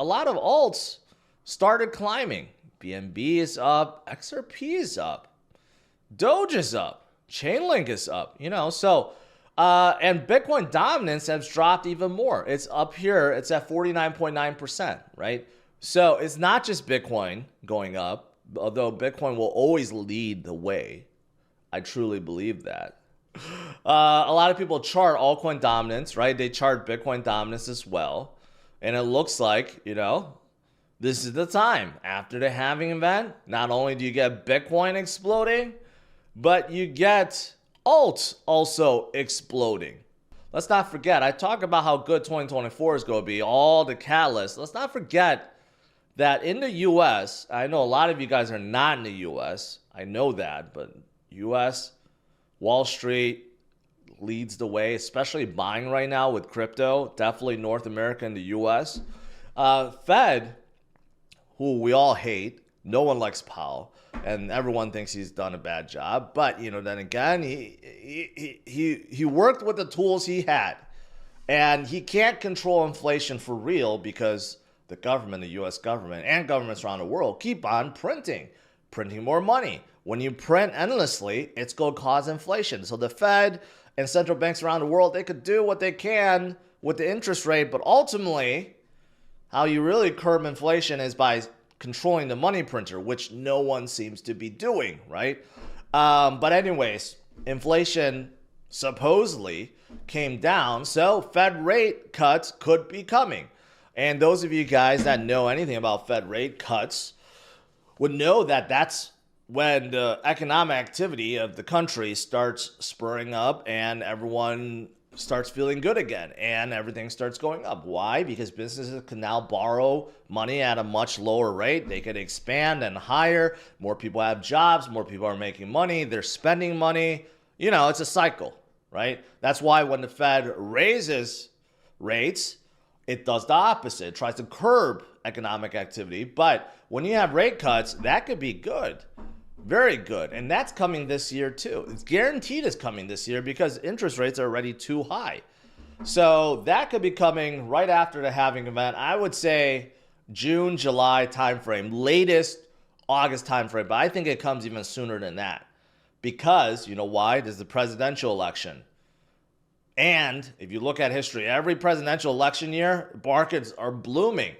a lot of alts started climbing. BNB is up, XRP is up, Doge is up, Chainlink is up, so and Bitcoin dominance has dropped even more. It's up here, it's at 49.9%, right? So it's not just Bitcoin going up, although Bitcoin will always lead the way. I truly believe that. A lot of people chart altcoin dominance, right? They chart Bitcoin dominance as well. And it looks like, this is the time. After the halving event, not only do you get Bitcoin exploding, but you get alts also exploding. Let's not forget, I talk about how good 2024 is going to be, all the catalysts. Let's not forget that in the US, I know a lot of you guys are not in the US. I know that, but US, Wall Street leads the way, especially buying right now with crypto. Definitely North America and the US. Fed, who we all hate, no one likes Powell, and everyone thinks he's done a bad job. But then again, he worked with the tools he had, and he can't control inflation for real because the government, the U.S. government, and governments around the world keep on printing more money. When you print endlessly, it's going to cause inflation. So the Fed and central banks around the world, they could do what they can with the interest rate, but ultimately, how you really curb inflation is by controlling the money printer, which no one seems to be doing, right? But anyways, inflation supposedly came down, so Fed rate cuts could be coming. And those of you guys that know anything about Fed rate cuts would know that that's when the economic activity of the country starts spurring up and everyone starts feeling good again and everything starts going up. Why? Because businesses can now borrow money at a much lower rate. They can expand and hire. More people have jobs. More people are making money. They're spending money. It's a cycle, right? That's why when the Fed raises rates, it does the opposite. It tries to curb economic activity. But when you have rate cuts, that could be good. Very good. And that's coming this year too. It's guaranteed it's coming this year because interest rates are already too high. So that could be coming right after the halving event. I would say June, July timeframe, latest August timeframe. But I think it comes even sooner than that because, why? There's the presidential election. And if you look at history, every presidential election year, markets are blooming.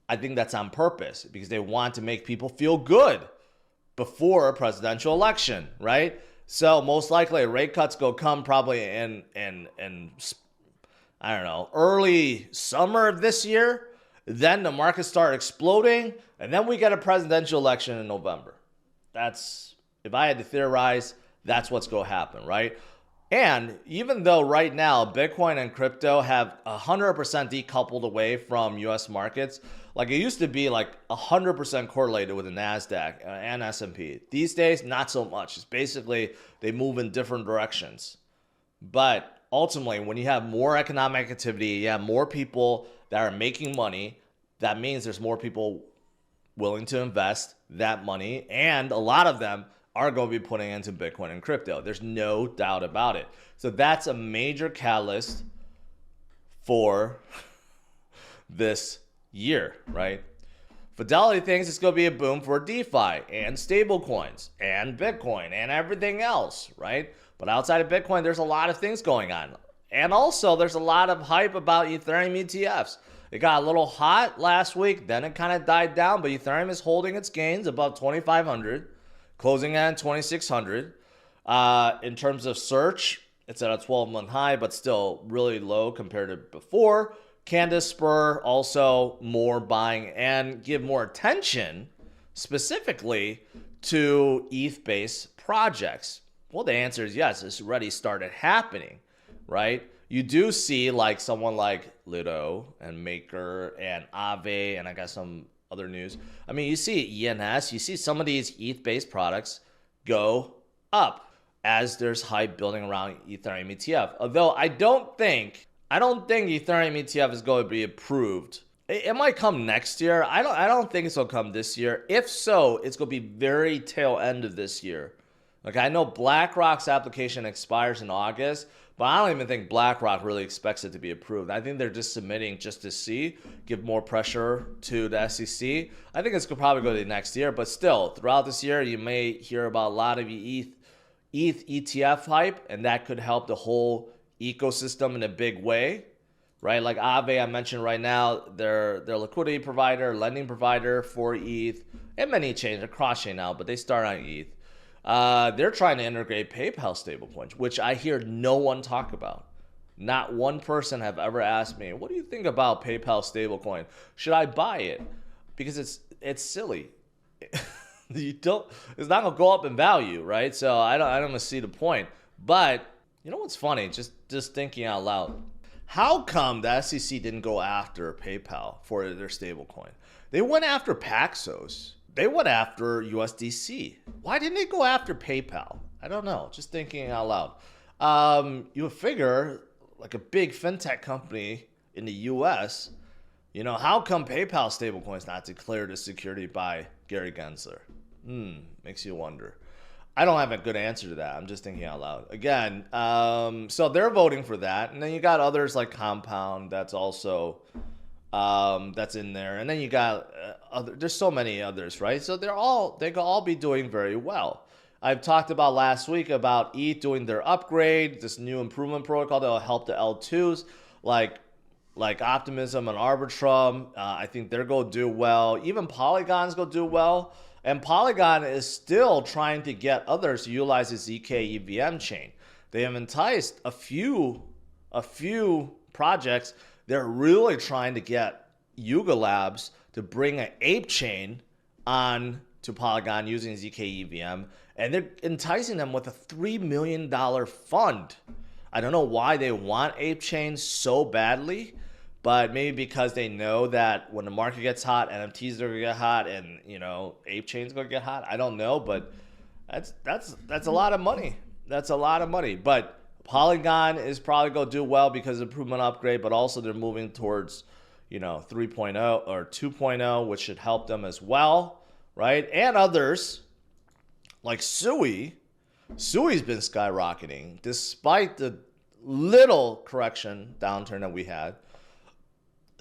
I think that's on purpose because they want to make people feel good before a presidential election, right? So most likely rate cuts go come probably in I don't know, early summer of this year. Then the markets start exploding, and then we get a presidential election in November. That's, if I had to theorize, that's what's going to happen, right? And even though right now Bitcoin and crypto have 100% decoupled away from US markets, like it used to be like 100% correlated with the NASDAQ and S&P. These days, not so much. It's basically they move in different directions. But ultimately, when you have more economic activity, you have more people that are making money, that means there's more people willing to invest that money, and a lot of them are going to be putting into Bitcoin and crypto. There's no doubt about it. So that's a major catalyst for this year, right? Fidelity thinks it's going to be a boom for DeFi and stablecoins and Bitcoin and everything else, right? But outside of Bitcoin, there's a lot of things going on. And also, there's a lot of hype about Ethereum ETFs. It got a little hot last week, then it kind of died down, but Ethereum is holding its gains above 2,500. Closing at 2,600. In terms of search, it's at a 12-month high, but still really low compared to before. Can spur also more buying and give more attention specifically to ETH-based projects? Well, the answer is yes. It's already started happening, right? You do see like someone like Lido and Maker and Aave, and I got some other news. I mean, you see ENS, you see some of these ETH-based products go up as there's hype building around Ethereum ETF. Although I don't think Ethereum ETF is going to be approved. It might come next year. I don't think it's going to come this year. If so, it's going to be very tail end of this year. Like, I know BlackRock's application expires in August, but I don't even think BlackRock really expects it to be approved. I think they're just submitting just to see, give more pressure to the SEC. I think it's going to probably go to next year, but still, throughout this year, you may hear about a lot of ETH ETF hype, and that could help the whole ecosystem in a big way, right? Like Aave, I mentioned right now, they're liquidity provider, lending provider for ETH, and many chains, they're cross-chain now, but they start on ETH. They're trying to integrate PayPal stablecoins, which I hear no one talk about. Not one person have ever asked me, what do you think about PayPal stablecoin? Should I buy it? Because it's silly. It's not gonna go up in value, right? So I don't see the point. But you know what's funny? Just thinking out loud. How come the SEC didn't go after PayPal for their stablecoin? They went after Paxos. They went after USDC. Why didn't they go after PayPal? I don't know. Just thinking out loud. You would figure, like a big fintech company in the US, you know, how come PayPal stablecoin is not declared as security by Gary Gensler? Makes you wonder. I don't have a good answer to that. I'm just thinking out loud. Again, so they're voting for that. And then you got others like Compound that's also... that's in there, and then you got there's so many others, right? So they could all be doing very well. I've talked about last week about ETH doing their upgrade, this new improvement protocol that will help the L2s, like Optimism and Arbitrum. I think they're going to do well. Even Polygon's going to do well, and Polygon is still trying to get others to utilize the ZK EVM chain. They have enticed a few projects. They're really trying to get Yuga Labs to bring an ape chain on to Polygon using ZK EVM, and they're enticing them with a $3 million fund. I don't know why they want ape chains so badly, but maybe because they know that when the market gets hot, NFTs are gonna get hot, and you know ape chains gonna get hot. I don't know, but that's a lot of money. That's a lot of money, but. Polygon is probably going to do well because of improvement upgrade, but also they're moving towards, 3.0 or 2.0, which should help them as well, right? And others like Sui. Sui's been skyrocketing despite the little correction downturn that we had.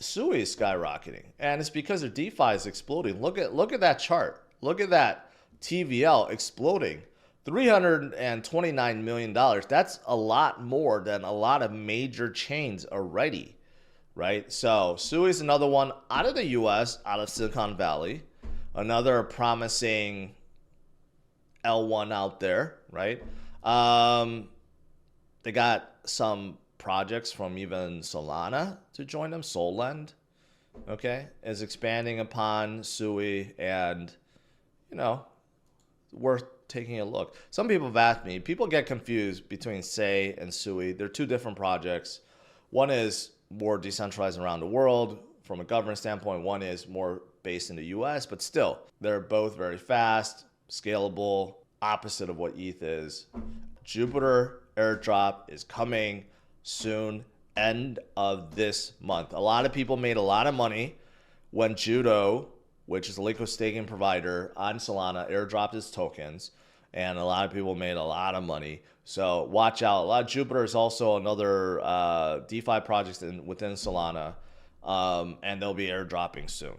Sui is skyrocketing, and it's because their DeFi is exploding. Look at that chart. Look at that TVL exploding. $329 million. That's a lot more than a lot of major chains already, right? So Sui is another one out of the US, out of Silicon Valley. Another promising L1 out there, right? They got some projects from even Solana to join them. Solend, okay, is expanding upon Sui, and, worth taking a look. Some people have asked me, people get confused between Sei and Sui. They're two different projects. One is more decentralized around the world from a governance standpoint. One is more based in the US, but still, they're both very fast, scalable, opposite of what ETH is. Jupiter Airdrop is coming soon, end of this month. A lot of people made a lot of money when Judo, which is a liquid staking provider on Solana, airdropped its tokens, and a lot of people made a lot of money. So watch out. A lot of Jupiter is also another DeFi project within Solana, and they'll be airdropping soon.